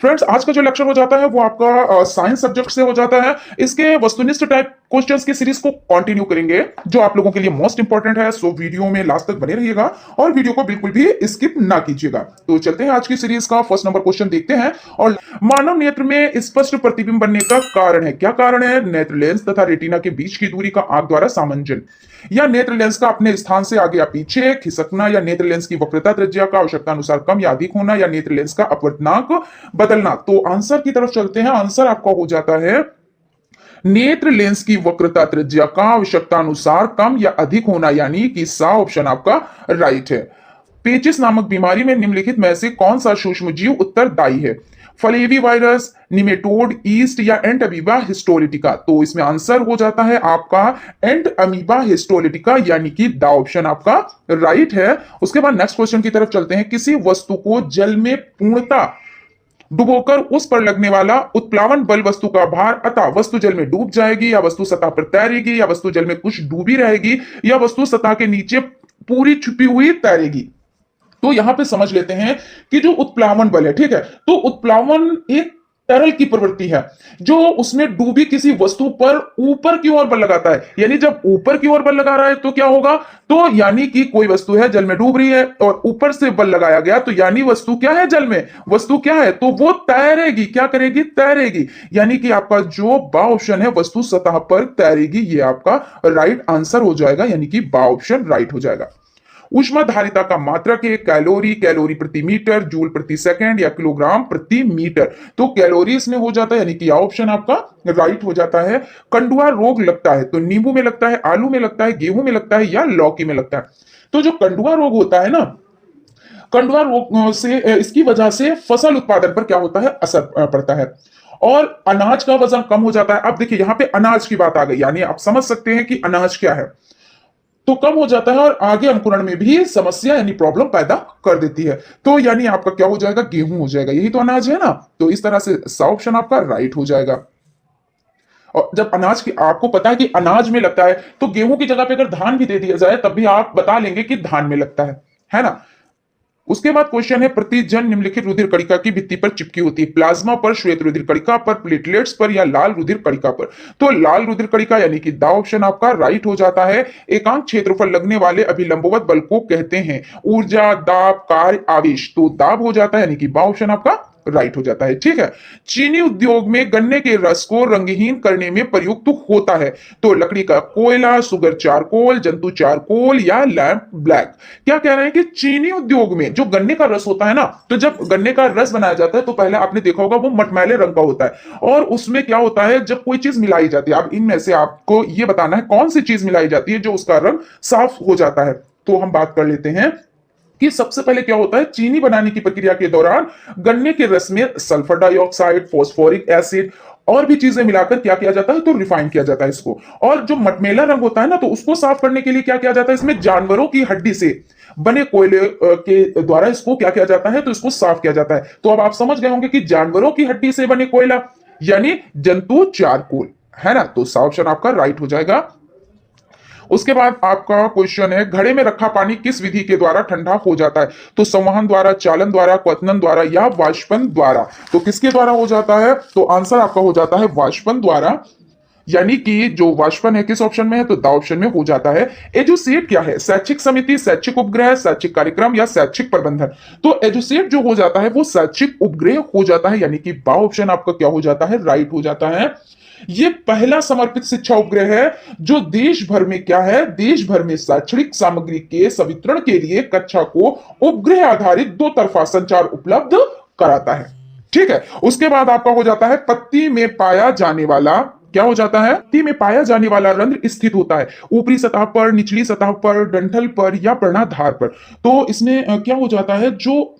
Friends, आज का जो लेक्चर हो जाता है वो आपका साइंस सब्जेक्ट से हो जाता है। इसके वस्तुनिष्ठ टाइप क्वेश्चंस की सीरीज को कंटिन्यू करेंगे जो आप लोगों के लिए मोस्ट इंपॉर्टेंट है। सो वीडियो में लास्ट तक बने रहिएगा और वीडियो को बिल्कुल भी स्किप ना कीजिएगा। तो चलते हैं आज की सीरीज का फर्स्ट नंबर क्वेश्चन देखते हैं। और मानव नेत्र में स्पष्ट प्रतिबिंब बनने का कारण है, क्या कारण है? नेत्र लेंस तथा रेटिना के बीच की दूरी का आंख द्वारा सामंजन, या नेत्र लेंस का अपने स्थान से आगे या पीछे खिसकना, या नेत्र लेंस की वक्रता त्रिज्या का आवश्यकता अनुसार कम या अधिक होना, या नेत्र लेंस का अपवर्तनांक बदलना। तो आंसर की तरफ चलते हैं। आंसर आपका हो जाता है नेत्र लेंस की वक्रता त्रिज्या का आवश्यकता अनुसार कम या अधिक होना, यानी कि सा ऑप्शन आपका राइट है। पेचिस नामक बीमारी में निम्नलिखित में से कौन सा सूक्ष्म जीव उत्तरदायी है? फलेवी वायरस, निमेटोड, ईस्ट, या एंट अमीबा हिस्टोलिटिका। तो इसमें आंसर हो जाता है आपका एंट अमीबा हिस्टोलिटिका, यानी कि द ऑप्शन आपका राइट है। उसके बाद नेक्स्ट क्वेश्चन की तरफ चलते हैं। किसी वस्तु को जल में पूर्णता डुबोकर उस पर लगने वाला उत्प्लावन बल वस्तु का भार, अतः वस्तु जल में डूब जाएगी, या वस्तु सतह पर तैरेगी, या वस्तु जल में कुछ डूबी रहेगी, या वस्तु सतह के नीचे पूरी छुपी हुई तैरेगी। तो यहां पे समझ लेते हैं कि जो उत्प्लावन बल है, ठीक है, तो उत्प्लावन एक तरल की प्रवृत्ति है जो उसमें डूबी किसी वस्तु पर ऊपर की ओर बल लगाता है। यानी जब ऊपर की ओर बल लगा रहा है तो क्या होगा? तो यानी कि कोई वस्तु है जल में डूब रही है और ऊपर से बल लगाया गया, तो यानी वस्तु क्या है? जल में वस्तु क्या है? तो वो तैरेगी। क्या करेगी? तैरेगी। यानी कि आपका जो बा ऑप्शन है, वस्तु सतह पर तैरेगी, ये आपका राइट आंसर हो जाएगा, यानी कि बा ऑप्शन राइट हो जाएगा। ऊष्माधारिता का मात्रक है कैलोरी, कैलोरी प्रति मीटर, जूल प्रति सेकंड, या किलोग्राम प्रति मीटर। तो कैलोरी इसमें हो जाता है, यानी कि ऑप्शन आपका राइट हो जाता है। कंडुआ रोग लगता है तो नींबू में लगता है, आलू में लगता है, गेहूं में लगता है, या लौकी में लगता है। तो जो कंडुआ रोग होता है ना, कंडुआ रोग से इसकी वजह से फसल उत्पादन पर क्या होता है? असर पड़ता है और अनाज का वजन कम हो जाता है। अब देखिए यहां पे अनाज की बात आ गई, यानी आप समझ सकते हैं कि अनाज क्या है, तो कम हो जाता है और आगे अंकुरण में भी समस्या यानी प्रॉब्लम पैदा कर देती है। तो यानी आपका क्या हो जाएगा? गेहूं हो जाएगा। यही तो अनाज है ना, तो इस तरह से सा ऑप्शन आपका राइट हो जाएगा। और जब अनाज की आपको पता है कि अनाज में लगता है, तो गेहूं की जगह पे अगर धान भी दे दिया जाए तब भी आप बता लेंगे कि धान में लगता है ना। उसके बाद क्वेश्चन है, प्रतिजन निम्नलिखित रुधिर कणिका की भित्ति पर चिपकी होती है? प्लाज्मा पर, श्वेत रुधिर कणिका पर, प्लेटलेट्स पर, या लाल रुधिर कणिका पर। तो लाल रुधिर कणिका, यानी कि दा ऑप्शन आपका राइट हो जाता है। एकांक क्षेत्रफल लगने वाले अभिलंबवत बल को कहते हैं ऊर्जा, दाब, कार्य, आवेश। तो दाब हो जाता है, यानी कि बा ऑप्शन आपका राइट हो जाता है। ठीक है। चीनी उद्योग में गन्ने के रस को रंगहीन करने में प्रयुक्त होता है? तो लकड़ी का कोयला, सुगर चारकोल, जंतु चारकोल, या लैंप ब्लैक। क्या कह रहे हैं कि चीनी उद्योग में जो गन्ने का रस होता है ना, तो जब गन्ने का रस बनाया जाता है तो पहले आपने देखा होगा वो मटमैले रंग का होता है, और उसमें क्या होता है, जब कोई चीज मिलाई जाती है, अब इनमें से आपको ये बताना है कौन सी चीज मिलाई जाती है जो उसका रंग साफ हो जाता है। तो हम बात कर लेते हैं कि सबसे पहले क्या होता है, चीनी बनाने की प्रक्रिया के दौरान गन्ने के रस में सल्फर डाइऑक्साइड, फॉस्फोरिक एसिड और भी चीजें मिलाकर क्या किया जाता है, तो रिफाइन किया जाता है इसको। और जो मटमेला रंग होता है ना, तो उसको साफ करने के लिए क्या किया जाता है, इसमें जानवरों की हड्डी से बने कोयले के द्वारा इसको क्या किया जाता है, तो इसको साफ किया जाता है। तो अब आप समझ गए होंगे कि जानवरों की हड्डी से बने कोयला यानी जंतु चारकोल, है ना। तो सा ऑप्शन आपका राइट हो जाएगा। उसके बाद आपका क्वेश्चन है, घड़े में रखा पानी किस विधि के द्वारा ठंडा हो जाता है? तो संवहन द्वारा, चालन द्वारा, क्वथनन द्वारा, या वाष्पन द्वारा। तो किसके द्वारा हो जाता है? तो आंसर आपका हो जाता है वाष्पन द्वारा, यानी कि जो वाष्पन है किस ऑप्शन में है, तो द ऑप्शन में हो जाता है। एजुसेट क्या है? शैक्षिक समिति, शैक्षिक उपग्रह, शैक्षिक कार्यक्रम, या शैक्षिक प्रबंधन। तो एजुसेट जो हो जाता है वो शैक्षिक उपग्रह हो जाता है, यानी कि बा ऑप्शन आपका क्या हो जाता है, राइट हो जाता है। ये पहला समर्पित शिक्षा उपग्रह है जो देश भर में क्या है, देश भर में शैक्षणिक सामग्री के संवितरण के लिए कक्षा को उपग्रह आधारित दो तरफा संचार उपलब्ध कराता है। ठीक है। उसके बाद आपका हो जाता है, पत्ती में पाया जाने वाला, क्या हो जाता है, पत्ती में पाया जाने वाला रंध्र स्थित होता है ऊपरी सतह पर, निचली सतह पर, डंठल पर, या पर्णाधार पर। तो इसमें क्या हो जाता है, जो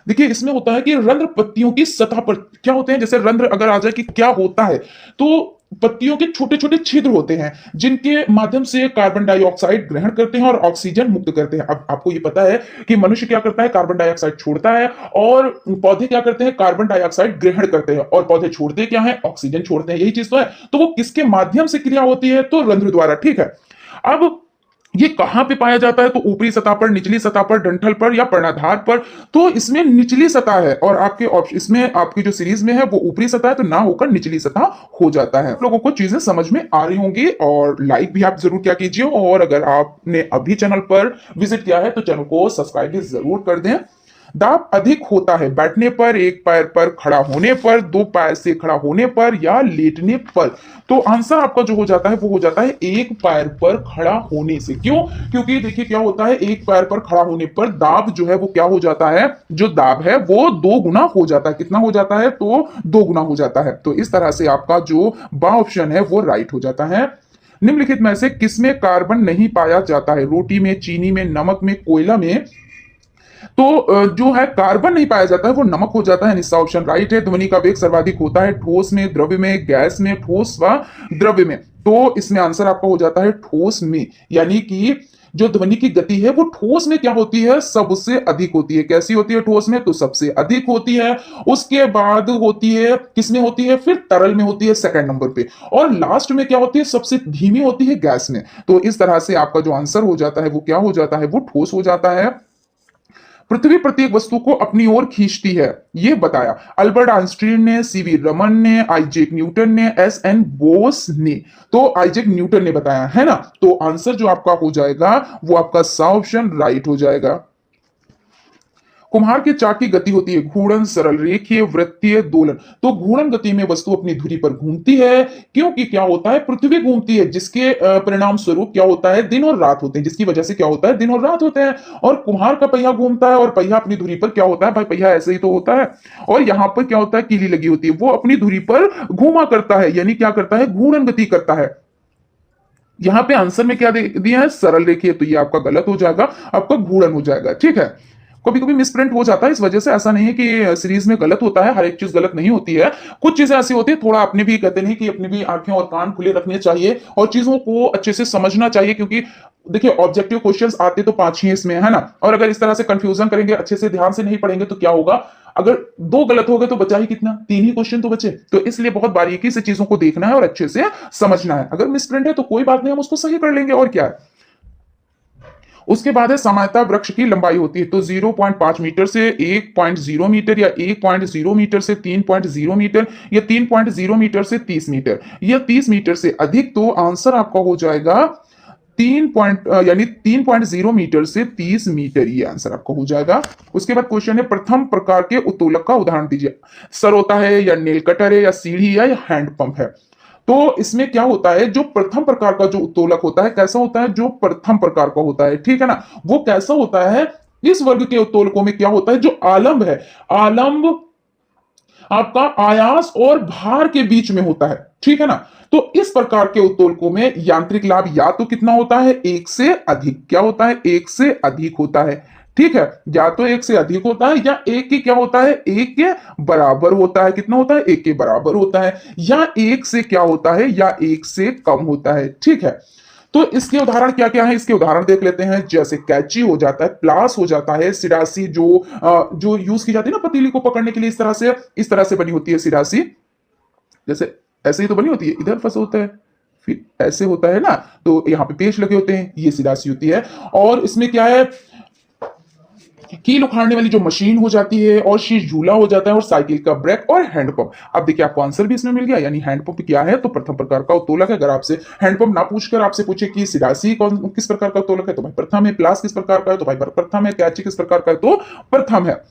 देखिए इसमें होता है कि रंध्र पत्तियों की सतह पर क्या होते हैं, जैसे रंध्र अगर आ जाए कि क्या होता है, तो पत्तियों के छोटे छोटे छिद्र होते हैं जिनके माध्यम से कार्बन डाइऑक्साइड ग्रहण करते हैं और ऑक्सीजन मुक्त करते हैं। अब आपको ये पता है कि मनुष्य क्या करता है, कार्बन डाइऑक्साइड छोड़ता है, और पौधे क्या करते हैं, कार्बन डाइऑक्साइड ग्रहण करते हैं, और पौधे छोड़ते क्या है, ऑक्सीजन छोड़ते हैं। यही चीज तो है। तो वो किसके माध्यम से क्रिया होती है, तो रंध्र द्वारा। ठीक है। अब ये कहां पे पाया जाता है? तो ऊपरी सतह पर, निचली सतह पर, डंठल पर या पर्णाधार पर। तो इसमें निचली सतह है और आपके ऑप्शन इसमें आपकी जो सीरीज में है वो ऊपरी सतह है, तो ना होकर निचली सतह हो जाता है। आप लोगों को चीजें समझ में आ रही होंगी और लाइक भी आप जरूर क्या कीजिए, और अगर आपने अभी चैनल पर विजिट किया है तो चैनल को सब्सक्राइब भी जरूर कर दें। दाब अधिक होता है बैठने पर, एक पैर पर खड़ा होने पर, दो पैर से खड़ा होने पर या लेटने पर। तो आंसर आपका जो हो जाता है वो हो जाता है एक पैर पर खड़ा होने से। क्यों? क्योंकि देखिए क्या होता है, एक पैर पर खड़ा होने पर दाब जो है वो क्या हो जाता है, जो दाब है वो दो गुना हो जाता है। कितना हो जाता है? तो दो गुना हो जाता है। तो इस तरह से आपका जो बा ऑप्शन है वो राइट हो जाता है। निम्नलिखित में से किसमें कार्बन नहीं पाया जाता है? रोटी में, चीनी में, नमक में, कोयला में। तो जो है कार्बन नहीं पाया जाता है वो नमक हो जाता है। निस्सा ऑप्शन राइट है। ध्वनि का वेग सर्वाधिक होता है ठोस में, द्रव्य में, गैस में, ठोस व द्रव्य में। तो इसमें आंसर आपका हो जाता है ठोस में। यानी कि जो ध्वनि की गति है वो ठोस में क्या होती है, सबसे अधिक होती है। कैसी होती है ठोस में? तो सबसे अधिक होती है। उसके बाद होती है किसमें होती है? फिर तरल में होती है सेकंड नंबर पे। और लास्ट में क्या होती है? सबसे धीमी होती है गैस में। तो इस तरह से आपका जो आंसर हो जाता है वो क्या हो जाता है? वो ठोस हो जाता है। पृथ्वी प्रत्येक वस्तु को अपनी ओर खींचती है, यह बताया अल्बर्ट आइंस्टीन ने, सीवी रमन ने, आइजैक न्यूटन ने, एस एन बोस ने। तो आइजैक न्यूटन ने बताया है ना। तो आंसर जो आपका हो जाएगा वो आपका सा ऑप्शन राइट हो जाएगा। कुम्हार के चाक की गति होती है घूर्णन, सरल रेखीय, वृत्तीय, दोलन। तो घूर्णन गति में वस्तु अपनी धुरी पर घूमती है, क्योंकि क्या होता है, पृथ्वी घूमती है, जिसके परिणाम स्वरूप क्या होता है, दिन और रात होते हैं, जिसकी वजह से क्या होता है, दिन और रात होते हैं। और कुम्हार का पहिया घूमता है और पहिया अपनी धुरी पर क्या होता है, भाई पहिया ऐसे ही तो होता है। और यहां पर क्या होता है, कीली लगी होती है, वो अपनी धुरी पर घूमा करता है, यानी क्या करता है, घूर्णन गति करता है। यहां पे आंसर में क्या दिया है, सरल रेखीय, तो ये आपका गलत हो जाएगा, आपका घूर्णन हो जाएगा। ठीक है। कभी कभी मिसप्रिंट हो जाता है, इस वजह से ऐसा नहीं है कि सीरीज में गलत होता है, हर एक चीज गलत नहीं होती है। कुछ चीजें ऐसी होती है, थोड़ा अपने भी कहते नहीं कि अपनी भी आंखें और कान खुले रखने चाहिए और चीजों को अच्छे से समझना चाहिए। क्योंकि देखिए ऑब्जेक्टिव क्वेश्चंस आते तो 5 ही इसमें है ना, और अगर इस तरह से कंफ्यूजन करेंगे, अच्छे से ध्यान से नहीं पढ़ेंगे तो क्या होगा, अगर दो गलत हो गए तो बचा ही कितना, 3 ही क्वेश्चन तो बचे। तो इसलिए बहुत बारीकी से चीजों को देखना है और अच्छे से समझना है। अगर मिसप्रिंट है तो कोई बात नहीं, हम उसको सही कर लेंगे और क्या है। उसके बाद है सामान्यतः वृक्ष की लंबाई होती है, तो 0.5 मीटर से 1.0 मीटर, या 1.0 मीटर से 3.0 मीटर, या 3.0 मीटर से 30 मीटर, या 30 मीटर से अधिक। तो आंसर आपका हो जाएगा 3.0 मीटर से 30 मीटर, ये आंसर आपका हो जाएगा। उसके बाद क्वेश्चन है प्रथम प्रकार के उत्तोलक का उदाहरण दीजिए। सर होता है, या नेल कटर है, या सीढ़ी है, या हैंड पंप है। तो इसमें क्या होता है, जो प्रथम प्रकार का जो उत्तोलक होता है, कैसा होता है, जो प्रथम प्रकार का होता है, ठीक है ना, वो कैसा होता है, इस वर्ग के उत्तोलकों में क्या होता है, जो आलंब है, आलंब आपका आयास और भार के बीच में होता है, ठीक है ना। तो इस प्रकार के उत्तोलकों में यांत्रिक लाभ या तो कितना होता है, एक से अधिक, क्या होता है, एक से अधिक होता है। ठीक है, या तो एक से अधिक होता है, या एक के क्या होता है, एक के बराबर होता है। कितना होता है, एक के बराबर होता है, या एक से क्या होता है, या एक से कम होता है। ठीक है। तो इसके उदाहरण क्या क्या है, इसके उदाहरण देख लेते हैं। जैसे कैची हो जाता है, प्लास हो जाता है, सिरासी जो यूज की जाती है ना पतीली को पकड़ने के लिए, इस तरह से बनी होती है सिरासी। जैसे ऐसे ही तो बनी होती है, इधर फंस होता है, फिर ऐसे होता है ना, तो यहाँ पे पेच लगे होते हैं, ये सिरासी होती है। और इसमें क्या है, कील उखाड़ने वाली जो मशीन हो जाती है, और शीश झूला हो जाता है, और साइकिल का ब्रेक, और हैंडपंप। अब देखिए आपको आंसर भी इसमें मिल गया, यानी हैंडपंप क्या है, तो प्रथम प्रकार का उत्तोलक है। अगर आपसे हैंडपंप ना पूछकर आपसे पूछे कि सिरासी कौन किस प्रकार का उत्तोलक है, तो भाई प्रथम है। प्लास किस प्रकार का है, तो भाई प्रथम है। कैची किस प्रकार का है, तो प्रथम है।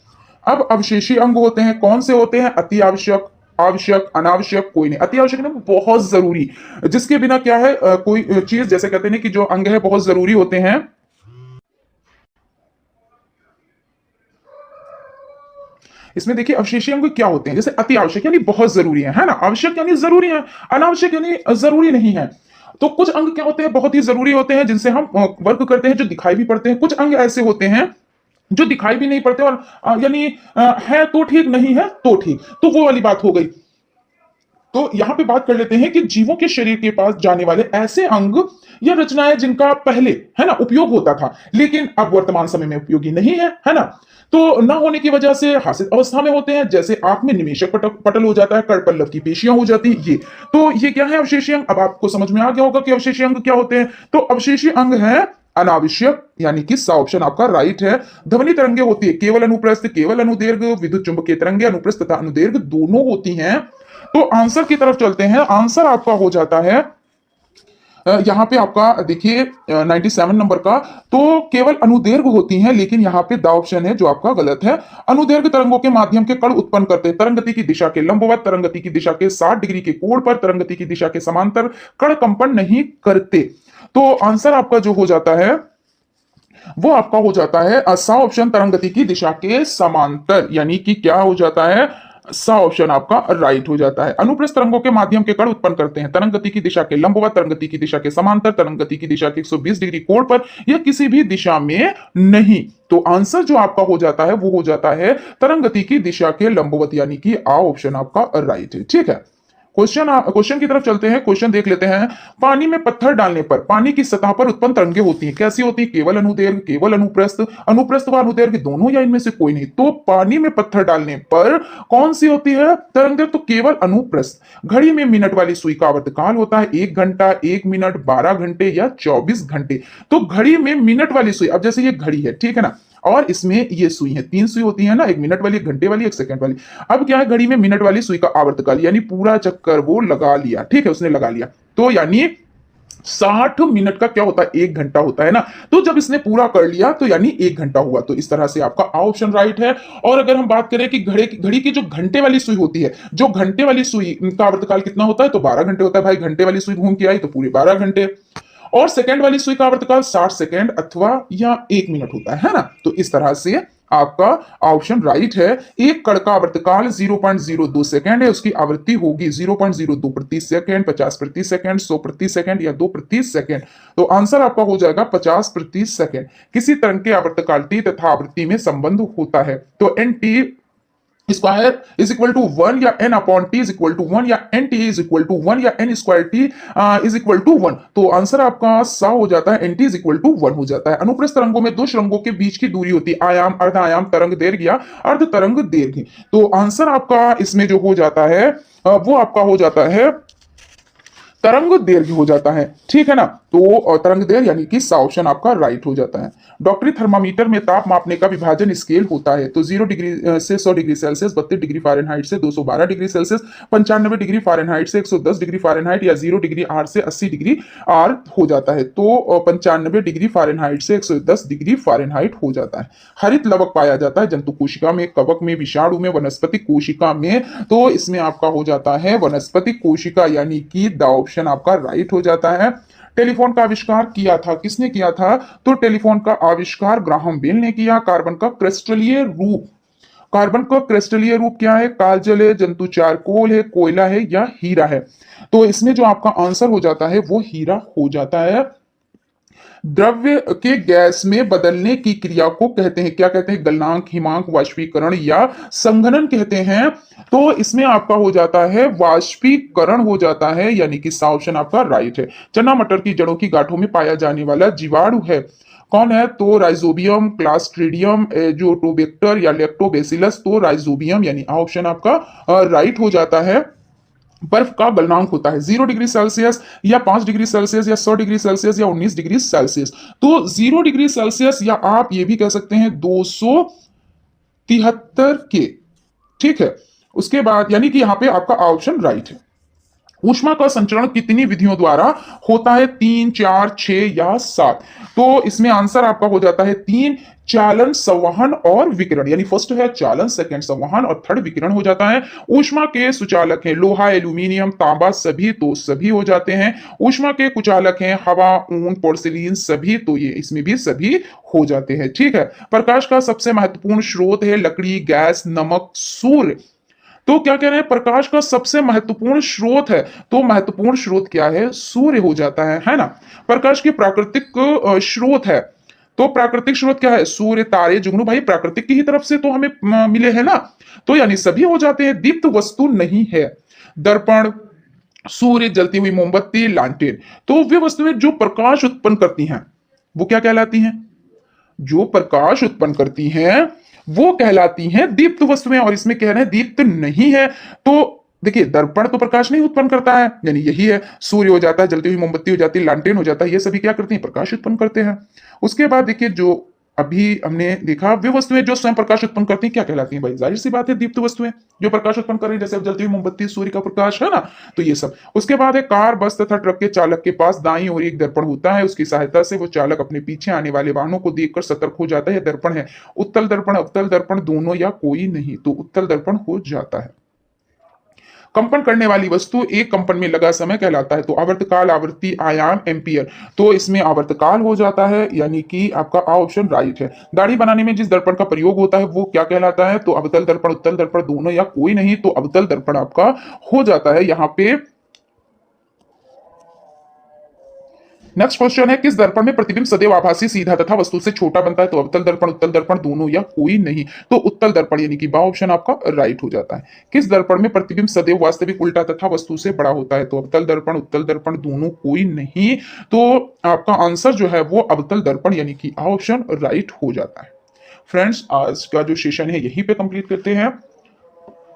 अब अवशेषी अंग होते हैं, कौन से होते हैं, अति आवश्यक, आवश्यक, अनावश्यक, कोई नहीं। अति आवश्यक ना बहुत जरूरी, जिसके बिना क्या है, कोई चीज, जैसे कहते हैं कि जो अंग है बहुत जरूरी होते हैं। इसमें देखिए अवशेषी अंग क्या होते हैं, जैसे अति आवश्यक यानी बहुत जरूरी है ना, आवश्यक यानी जरूरी है, अनावश्यक यानी जरूरी नहीं है। तो कुछ अंग क्या होते हैं, बहुत ही जरूरी होते हैं, जिनसे हम वर्क करते हैं, जो दिखाई भी पड़ते हैं। कुछ अंग ऐसे होते हैं जो दिखाई भी नहीं पड़ते, और यानी है तो ठीक, नहीं है तो ठीक, तो वो वाली बात हो गई। तो यहां पे बात कर लेते हैं कि जीवों के शरीर के पास जाने वाले ऐसे अंग या रचनाएं जिनका पहले है ना उपयोग होता था, लेकिन अब वर्तमान समय में उपयोगी नहीं है ना। तो ना होने की वजह से हासिल अवस्था में होते हैं, जैसे आंख में निमेशक पटल हो जाता है, करपल्लव की पेशियां हो जाती है, ये तो ये क्या है, अवशेषी अंग। अब आपको समझ में आ गया होगा कि अवशेषी अंग क्या होते हैं। तो अवशेषी अंग है अनावश्यक, यानी कि सा ऑप्शन आपका राइट है। ध्वनि तरंगे होती है केवल अनुप्रस्थ, केवल अनुदीर्घ, विद्युत चुंबकीय तरंगे अनुप्रस्थ तथा अनुदीर्घ दोनों होती हैं। तो आंसर की तरफ चलते हैं। आंसर आपका हो जाता है यहाँ पे आपका देखिए 97 नंबर का, तो केवल अनुदीर्घ होती हैं, लेकिन यहाँ पे द ऑप्शन है जो आपका गलत है। अनुदीर्घ तरंगों के माध्यम के कण उत्पन्न करते हैं तरंगति की दिशा के लंबवत, तरंगति की दिशा के 60 डिग्री के कोण पर, तरंगति की दिशा के समांतर कण कंपन नहीं करते। तो आंसर आपका जो हो जाता है वो आपका हो जाता है सा ऑप्शन, तरंगति की दिशा के समांतर, यानी कि क्या हो जाता है, सा ऑप्शन आपका राइट हो जाता है। अनुप्रस्थ तरंगों के माध्यम के कण उत्पन्न करते हैं तरंगति की दिशा के लंबवत, तरंगति की दिशा के समांतर, तरंगति की दिशा के 120 डिग्री कोण पर, या किसी भी दिशा में नहीं। तो आंसर जो आपका हो जाता है वो हो जाता है तरंगति की दिशा के लंबवत, यानी कि आ ऑप्शन आपका राइट है। ठीक है, क्वेश्चन की तरफ चलते हैं। क्वेश्चन देख लेते हैं। पानी में पत्थर डालने पर पानी की सतह पर उत्पन्न तरंगे होती हैं, कैसी होती है, केवल अनुदैर्घ्य, केवल अनुप्रस्थ, अनुप्रस्थ व अनुदैर्घ्य दोनों, या इनमें से कोई नहीं। तो पानी में पत्थर डालने पर कौन सी होती है तरंगे, तो केवल अनुप्रस्थ। घड़ी में मिनट वाली सुई का आवर्तकाल होता है 1 घंटा, 1 मिनट, 12 घंटे या 24 घंटे। तो घड़ी में मिनट वाली सुई, अब जैसे ये घड़ी है, ठीक है ना, और इसमें ये सुई है, 3 सुई होती है ना, 1 मिनट वाली, 1 घंटे वाली, 1 सेकंड वाली। अब क्या है, घड़ी में मिनट वाली सुई का आवर्तकाल, यानी पूरा चक्कर वो लगा लिया, ठीक है, उसने लगा लिया, तो यानी 60 मिनट का क्या होता है, 1 घंटा होता है ना। तो जब इसने पूरा कर लिया तो यानी 1 घंटा हुआ। तो इस तरह से आपका ऑप्शन राइट है। और अगर हम बात करें कि घड़ी की जो घंटे वाली सुई होती है, जो घंटे वाली सुई का आवर्तकाल कितना होता है, तो 12 घंटे होता है भाई। घंटे वाली सुई घूम के आई तो पूरे 12 घंटे। और सेकंड वाली सुई का आवर्तकाल 60 सेकंड अथवा या 1 मिनट होता है ना। तो इस तरह से आपका ऑप्शन राइट है। एक कण का आवर्तकाल 0.02 सेकंड है, उसकी आवृत्ति होगी 0.02 प्रति सेकंड, 50 प्रति सेकंड, 100 प्रति सेकंड या 2 प्रति सेकंड। तो आंसर आपका हो जाएगा 50 प्रति सेकंड। किसी तरंग के आवर्तकाल टी तथा आवृत्ति में संबंध होता है, तो N T square is equal to 1 या n upon T is equal to 1 या N T is equal to 1 या n square T is equal to 1। तो आंसर आपका सा हो जाता है, N T is equal to 1 हो जाता है। अनुप्रस्थ तरंगों में दो सुरंगों के बीच की दूरी होती है आयाम, अर्ध आयाम, तरंग दैर्घ्य या अर्ध तरंग दैर्घ्य। तो आंसर आपका इसमें जो हो जाता है वो आपका हो जाता है तरंग दैर्घ्य हो जाता है, ठीक है ना। तो तरंग दैर्घ्य यानी कि सा ऑप्शन आपका राइट हो जाता है। डॉक्टरी थर्मामीटर में ताप मापने का विभाजन स्केल होता है, तो 0 डिग्री से 100 डिग्री सेल्सियस, 32 डिग्री फ़ारेनहाइट से 212 डिग्री सेल्सियस, 95 डिग्री फ़ारेनहाइट से 110 डिग्री फ़ारेनहाइट, या 0 डिग्री आर से 80 डिग्री आर हो जाता है। तो 95 डिग्री फ़ारेनहाइट से 110 डिग्री फ़ारेनहाइट हो जाता है। हरित लवक पाया जाता है जंतु कोशिका में, कवक में, विषाणु में, वनस्पति कोशिका में। तो इसमें आपका हो जाता है वनस्पति कोशिका, यानी कि द ऑप्शन आपका राइट हो जाता है। टेलीफोन का आविष्कार किया था, किसने किया था, तो टेलीफोन का आविष्कार ग्राहम बेल ने किया। कार्बन का क्रिस्टलीय रूप, कार्बन का क्रिस्टलीय रूप क्या है, काजल है, जंतु चारकोल है, कोयला है या हीरा है। तो इसमें जो आपका आंसर हो जाता है वो हीरा हो जाता है। द्रव्य के गैस में बदलने की क्रिया को कहते हैं, क्या कहते हैं, गलनांक, हिमांक, वाष्पीकरण या संघनन कहते हैं। तो इसमें आपका हो जाता है वाष्पीकरण हो जाता है, यानी कि सा ऑप्शन आपका राइट है। चना मटर की जड़ों की गांठों में पाया जाने वाला जीवाणु है, कौन है, तो राइजोबियम, क्लास्ट्रीडियम, एजोटोबैक्टर या लैक्टोबैसिलस। तो राइजोबियम यानी ऑप्शन आपका राइट हो जाता है। बर्फ का गलनांक होता है 0 डिग्री सेल्सियस या 5 डिग्री सेल्सियस या 100 डिग्री सेल्सियस या 19 डिग्री सेल्सियस। तो 0 डिग्री सेल्सियस, या आप ये भी कह सकते हैं 273 के, ठीक है। उसके बाद यानी कि यहां पे आपका ऑप्शन राइट है। ऊष्मा का संचरण कितनी विधियों द्वारा होता है, 3, 4, 6 या 7। तो इसमें आंसर आपका हो जाता है 3, चालन, संवहन और विकिरण, यानी फर्स्ट है चालन, सेकंड संवहन और थर्ड विकिरण हो जाता है। ऊष्मा के सुचालक हैं लोहा, एल्यूमिनियम, तांबा, सभी, तो सभी हो जाते हैं। ऊष्मा के कुचालक हैं हवा, ऊन, पोर्सिलीन, सभी, तो ये इसमें भी सभी हो जाते हैं, ठीक है। प्रकाश का सबसे महत्वपूर्ण स्रोत है लकड़ी, गैस, नमक, सूर्य। तो क्या कह रहे हैं, प्रकाश का सबसे महत्वपूर्ण स्रोत है, तो महत्वपूर्ण स्रोत क्या है, सूर्य हो जाता है ना। प्रकाश के प्राकृतिक स्रोत है, तो प्राकृतिक स्रोत क्या है, सूर्य, तारे, जुगनू, भाई प्राकृतिक की ही तरफ से तो हमें मिले हैं ना, तो यानी सभी हो जाते हैं। दीप्त वस्तु नहीं है, दर्पण, सूर्य, जलती हुई मोमबत्ती, लालटेन। तो वे वस्तुएं जो प्रकाश उत्पन्न करती हैं वो क्या कहलाती हैं, जो प्रकाश उत्पन्न करती हैं वो कहलाती हैं दीप्त वस्तुएं। और इसमें कह रहे हैं दीप्त नहीं है, तो देखिए, दर्पण तो प्रकाश नहीं उत्पन्न करता है, यानी यही है, सूर्य हो जाता है, जलती हुई मोमबत्ती हो जाती है, लालटेन हो जाता है, ये सभी क्या करती हैं? प्रकाश उत्पन्न करते हैं। उसके बाद देखिए, जो अभी हमने देखा, वे वस्तुएं जो स्वयं प्रकाश उत्पन्न करती हैं क्या कहलाती हैं भाई? जाहिर सी बात है, दीप्त वस्तुएं जो प्रकाश उत्पन्न कर रही है, जैसे अब जलती हुई मोमबत्ती, सूर्य का प्रकाश है ना, तो ये सब। उसके बाद है, कार, बस तथा ट्रक के चालक के पास दाईं ओर एक दर्पण होता है, उसकी सहायता से वो चालक अपने पीछे आने वाले वाहनों को देखकर सतर्क हो जाता है। यह दर्पण है। उत्तल दर्पण, अवतल दर्पण दोनों या कोई नहीं, तो उत्तल दर्पण हो जाता है। कंपन करने वाली वस्तु एक कंपन में लगा समय कहलाता है। तो आवर्तकाल, आवृत्ति, आयाम, एम्पियर, तो इसमें आवर्तकाल हो जाता है, यानी कि आपका आ ऑप्शन राइट है। दाढ़ी बनाने में जिस दर्पण का प्रयोग होता है वो क्या कहलाता है? तो अवतल दर्पण, उत्तल दर्पण दोनों या कोई नहीं, तो अवतल दर्पण आपका हो जाता है यहाँ पे। नेक्स्ट क्वेश्चन है, किस दर्पण में प्रतिबिंब सदैव आभासी, सीधा तथा वस्तु से छोटा बनता है? तो अवतल दर्पण, उत्तल दर्पण दोनों या कोई नहीं, तो उत्तल दर्पण, यानी कि बा ऑप्शन आपका राइट हो जाता है। किस दर्पण में प्रतिबिंब सदैव वास्तविक, उल्टा तथा वस्तु से बड़ा होता है? तो अवतल दर्पण, उत्तल दर्पण दोनों कोई नहीं, तो आपका आंसर जो है वो अवतल दर्पण, यानी कि आ ऑप्शन राइट हो जाता है। फ्रेंड्स, आज का जो सेशन है यहीं पे कंप्लीट करते हैं।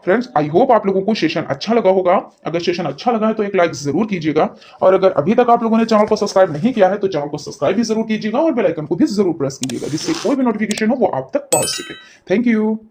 फ्रेंड्स, आई होप आप लोगों को सेशन अच्छा लगा होगा। अगर सेशन अच्छा लगा है तो एक लाइक जरूर कीजिएगा, और अगर अभी तक आप लोगों ने चैनल को सब्सक्राइब नहीं किया है तो चैनल को सब्सक्राइब भी जरूर कीजिएगा और बेल आइकन को भी जरूर प्रेस कीजिएगा, जिससे कोई भी नोटिफिकेशन हो वो आप तक पहुंच सके। Thank you.